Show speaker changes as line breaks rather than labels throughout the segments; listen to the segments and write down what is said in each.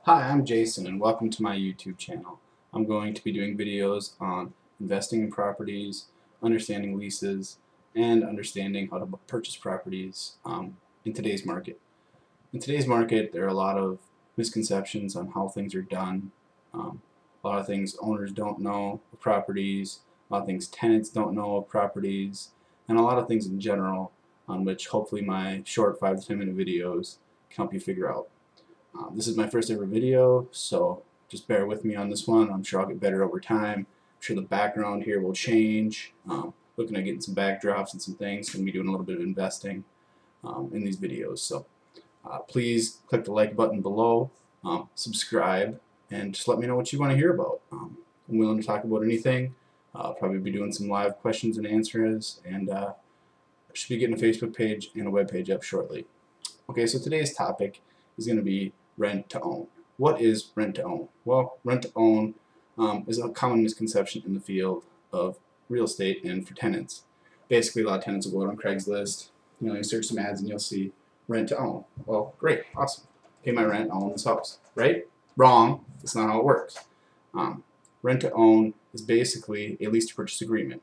Hi, I'm Jason and welcome to my YouTube channel. I'm going to be doing videos on investing in properties, understanding leases, and understanding how to purchase properties in today's market. In today's market, there are a lot of misconceptions on how things are done. A lot of things owners don't know of properties, a lot of things tenants don't know of properties, and a lot of things in general on which hopefully my short 5 to 10 minute videos can help you figure out. This is my first ever video, so just bear with me on this one. I'm sure I'll get better over time. I'm sure the background here will change. Looking at getting some backdrops and some things. Going to be doing a little bit of investing in these videos. So please click the like button below, subscribe, and just let me know what you want to hear about. I'm willing to talk about anything. I'll probably be doing some live questions and answers, and I should be getting a Facebook page and a web page up shortly. Okay, so today's topic is going to be rent to own. What is rent to own? Well, rent to own is a common misconception in the field of real estate and for tenants. Basically, a lot of tenants will go out on Craigslist, you search some ads and you'll see rent to own. Well, great, awesome. Pay my rent, I'll own this house, right? Wrong, that's not how it works. Rent to own is basically a lease to purchase agreement.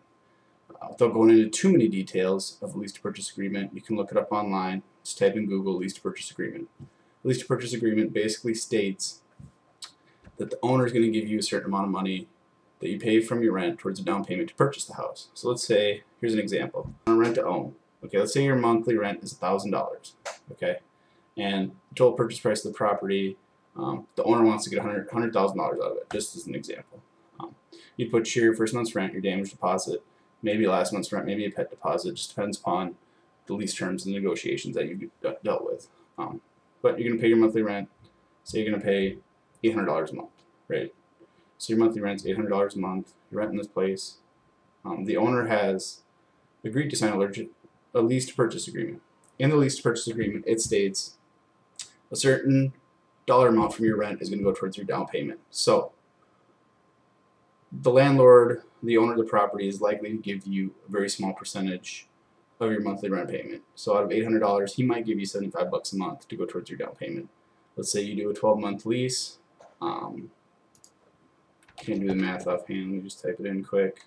Without going into too many details of a lease to purchase agreement, you can look it up online. Just type in Google lease to purchase agreement. A lease to purchase agreement basically states that the owner is going to give you a certain amount of money that you pay from your rent towards a down payment to purchase the house. So let's say, here's an example. On rent to own. Okay, let's say your monthly rent is $1,000. Okay, and the total purchase price of the property, the owner wants to get $100,000 out of it, just as an example. You'd put your first month's rent, your damage deposit, maybe last month's rent, maybe a pet deposit, just depends upon the lease terms and negotiations that you dealt with. But you're going to pay your monthly rent, say you're going to pay $800 a month, right? So your monthly rent is $800 a month, you're renting this place. The owner has agreed to sign a lease to purchase agreement. In the lease to purchase agreement, it states a certain dollar amount from your rent is going to go towards your down payment. So the landlord, the owner of the property, is likely to give you a very small percentage of your monthly rent payment. So out of $800, he might give you $75 a month to go towards your down payment. Let's say you do a 12-month lease. Can't do the math offhand. Let me just type it in quick.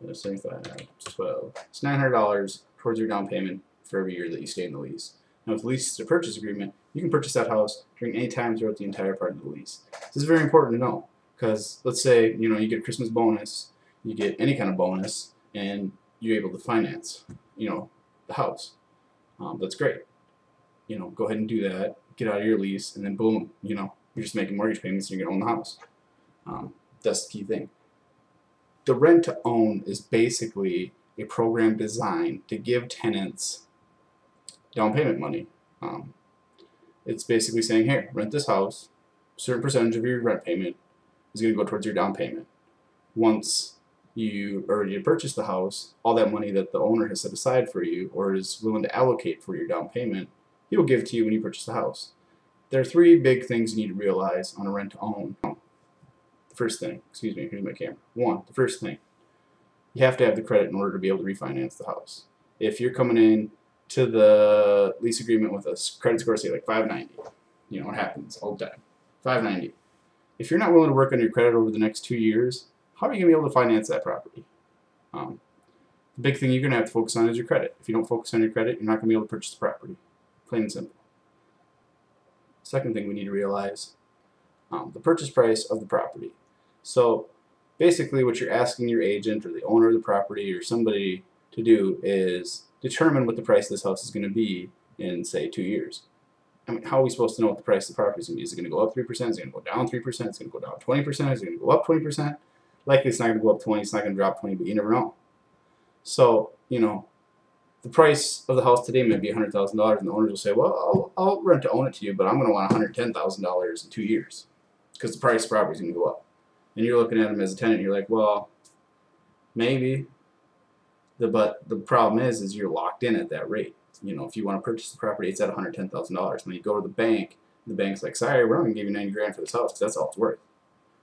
75 times 12. It's $900 towards your down payment for every year that you stay in the lease. Now, with lease to purchase agreement, you can purchase that house during any time throughout the entire part of the lease. This is very important to know, because let's say you get a Christmas bonus, you get any kind of bonus, and you're able to finance the house. That's great. Go ahead and do that, get out of your lease, and then boom, you're just making mortgage payments and you're going to own the house. That's the key thing. The rent to own is basically a program designed to give tenants down payment money. It's basically saying, here, rent this house, a certain percentage of your rent payment is going to go towards your down payment. Once you already purchased the house, all that money that the owner has set aside for you or is willing to allocate for your down payment, he will give to you when you purchase the house. There are three big things you need to realize on a rent to own. The first thing, excuse me, here's my camera. The first thing, you have to have the credit in order to be able to refinance the house. If you're coming in to the lease agreement with a credit score, say like 590, it happens all the time, 590. If you're not willing to work on your credit over the next 2 years, how are you going to be able to finance that property? The big thing you're going to have to focus on is your credit. If you don't focus on your credit, you're not going to be able to purchase the property. Plain and simple. Second thing we need to realize, the purchase price of the property. So basically what you're asking your agent or the owner of the property or somebody to do is determine what the price of this house is going to be in, say, 2 years. I mean, how are we supposed to know what the price of the property is going to be? Is it going to go up 3%? Is it going to go down 3%? Is it going to go down 20%? Is it going to go up 20%? Likely it's not going to go up 20, it's not going to drop 20, but you never know. So, the price of the house today might be $100,000, and the owners will say, well, I'll rent to own it to you, but I'm going to want $110,000 in 2 years because the price of the property is going to go up. And you're looking at them as a tenant, and you're like, well, maybe. But the problem is you're locked in at that rate. If you want to purchase the property, it's at $110,000. And then you go to the bank, the bank's like, sorry, we're only going to give you 90 grand for this house because that's all it's worth.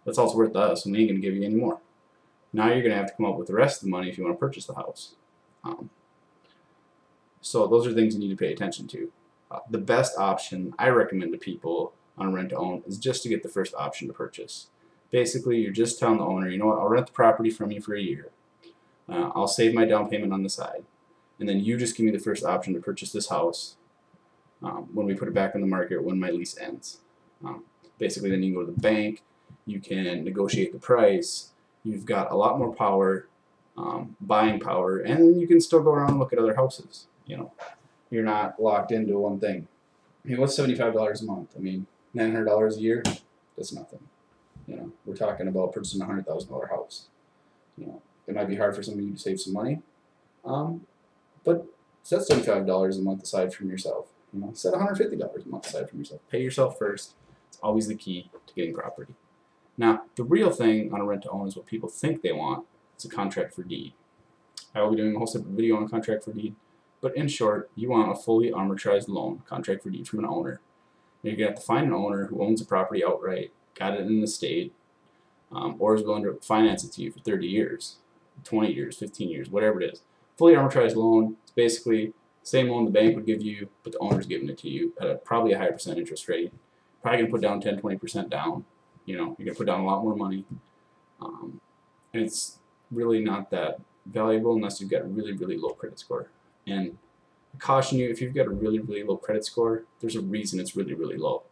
That's all it's worth to us, and we ain't going to give you any more. Now you're going to have to come up with the rest of the money if you want to purchase the house. So those are things you need to pay attention to. The best option I recommend to people on rent to own is just to get the first option to purchase. Basically, you're just telling the owner, you know what, I'll rent the property from you for a year. I'll save my down payment on the side, and then you just give me the first option to purchase this house when we put it back on the market when my lease ends. Basically, then you can go to the bank, you can negotiate the price, you've got a lot more power, buying power, and you can still go around and look at other houses. You know, you're not locked into one thing. I mean, what's $75 a month? I mean, $900 a year? That's nothing. You know, we're talking about purchasing a $100,000 house. You know, it might be hard for some of you to save some money, but set $75 a month aside from yourself. You know, set $150 a month aside from yourself. Pay yourself first. It's always the key to getting property. Now, the real thing on a rent to own is what people think they want. It's a contract for deed. I will be doing a whole separate video on contract for deed, but in short, you want a fully amortized loan, contract for deed, from an owner. Now, you're going to have to find an owner who owns the property outright, got it in the state, or is willing to finance it to you for 30 years, 20 years, 15 years, whatever it is. Fully amortized loan is basically the same loan the bank would give you, but the owner's giving it to you at probably a higher percent interest rate. Probably going to put down 10, 20% down. You know, you're going to put down a lot more money. And it's really not that valuable unless you've got a really, really low credit score. And I caution you, if you've got a really, really low credit score, there's a reason it's really, really low.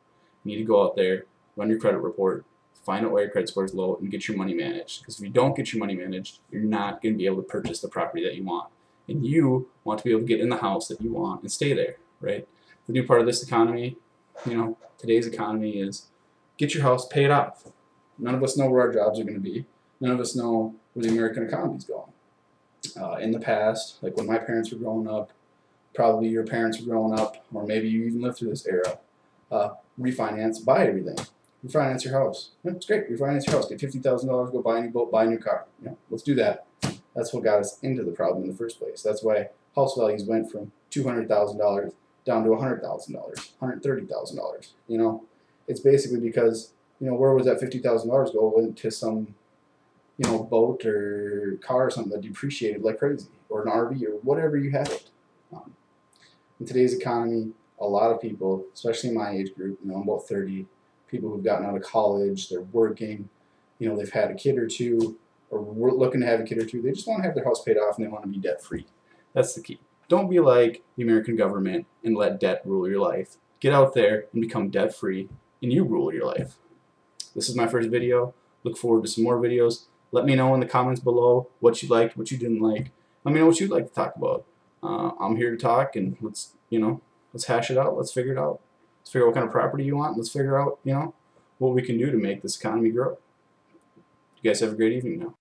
You need to go out there, run your credit report, find out why your credit score is low, and get your money managed. Because if you don't get your money managed, you're not going to be able to purchase the property that you want. And you want to be able to get in the house that you want and stay there, right? The new part of this economy, you know, today's economy is get your house, pay it off. None of us know where our jobs are going to be. None of us know where the American economy is going. In the past, like when my parents were growing up, probably your parents were growing up, or maybe you even lived through this era, refinance, buy everything. Refinance your house. Yeah, it's great. Refinance your house. Get $50,000, go buy a new boat, buy a new car. Yeah, let's do that. That's what got us into the problem in the first place. That's why house values went from $200,000 down to $100,000, $130,000. You know, it's basically because, you know, where was that $50,000 go? It went to some, you know, boat or car or something that depreciated like crazy, or an RV or whatever you had it. In today's economy, a lot of people, especially my age group, you know, I'm about 30, people who've gotten out of college, they're working, you know, they've had a kid or two, or we're looking to have a kid or two, they just want to have their house paid off and they want to be debt free. That's the key. Don't be like the American government and let debt rule your life. Get out there and become debt free, and you rule your life. This is my first video. Look forward to some more videos. Let me know in the comments below what you liked, what you didn't like. Let me know what you'd like to talk about. I'm here to talk, and let's hash it out. Let's figure it out. Let's figure out what kind of property you want. Let's figure out, you know, what we can do to make this economy grow. You guys have a great evening now.